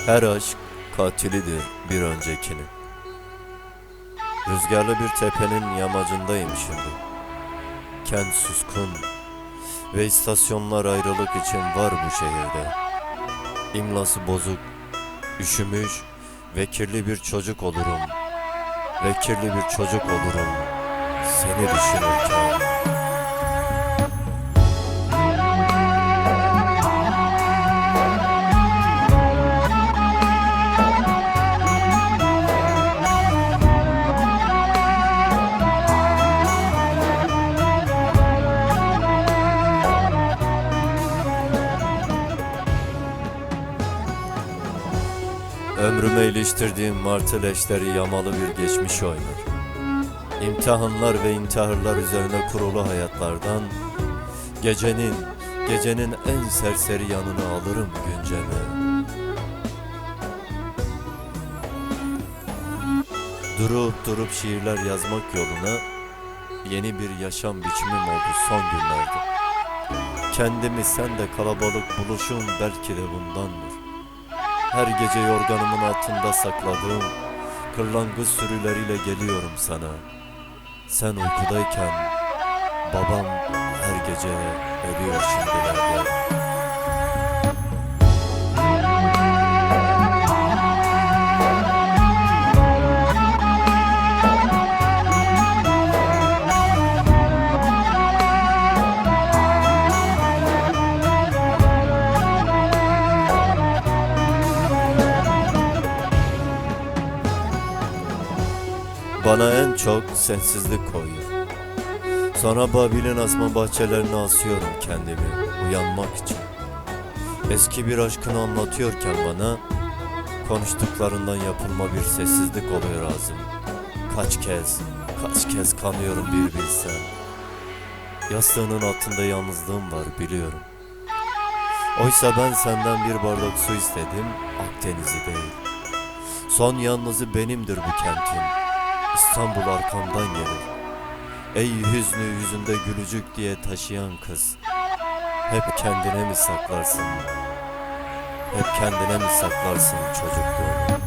Her aşk katilidir bir öncekinin. Rüzgarlı bir tepenin yamacındayım şimdi. Kent suskun ve istasyonlar ayrılık için var bu şehirde. İmlası bozuk, üşümüş ve kirli bir çocuk olurum. Ve kirli bir çocuk olurum seni düşünürken. Ömrüme iliştirdiğim martı leşleri yamalı bir geçmiş oynar. İmtihanlar ve intiharlar üzerine kurulu hayatlardan gecenin en serseri yanını alırım günceme. Durup şiirler yazmak yoluna yeni bir yaşam biçimim oldu son günlerde. Kendimi sen de kalabalık buluşun belki de bundandır. Her gece yorganımın altında sakladığım kırlangıç sürüleriyle geliyorum sana. Sen uykudayken babam her gece ölüyor şimdilerde. Bana en çok sensizlik koyuyor. Sonra Babil'in asma bahçelerine asıyorum kendimi uyanmak için. Eski bir aşkını anlatıyorken bana konuştuklarından yapılma bir sessizlik oluyor ağzım. Kaç kez kanıyorum bir bilsen. Yastığının altında yalnızlığım var biliyorum. Oysa ben senden bir bardak su istedim, Akdeniz'i değil. Son yalnızı benimdir bu kentin. İstanbul arkamdan gelir. Ey hüznü yüzünde gülücük diye taşıyan kız. Hep kendine mi saklarsın? Hep kendine mi saklarsın çocukluğunu?